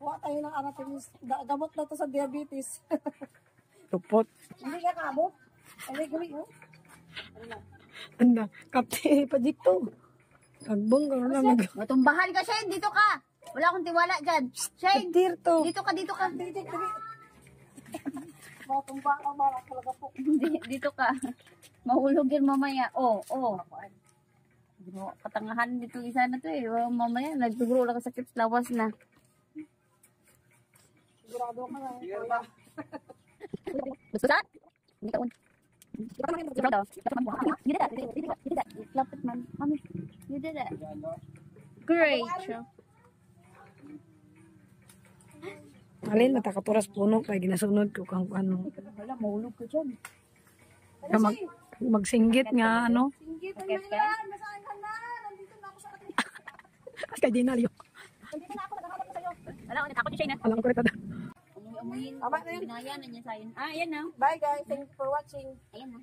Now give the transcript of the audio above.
Kuha tayo ng aratilis. Gamot na to sa diabetes. Tupot. Hindi ka kabot. Gali, oh. Anda, kapte pa dito. Kagbong ka na mag... Matumbahan ka, Shane. Dito ka. Wala akong tiwala dyan. Shane, Dirto. dito ka, dito ka. Matumba ka, marang talaga po. Dito ka. Mahulog yan mamaya. Oh. Katangahan dito isa na to eh. Mamaya, nagtugro lang sa sakit. Lawas na. Sigurado ka na. Gusto saan? Hindi ka un. You did that. Lapit man. Mami, you did that. Great. Alin, matakapuras puno kaya ginasunod ko kung ano. Wala, mahulog ka dyan. Magsinggit nga ano. Singgitan na yan. Nasaan ka na? Nandito na ako sa atin. Kay Dinalyo. Nandito na ako, naghahanap ko sa'yo. Wala, natakot si Shane na. Alam ko rin tada. Umuyin. Tama na yun. Binaya na niya sa'yo. Ayan na. Bye guys. Thank you for watching. Ayan na.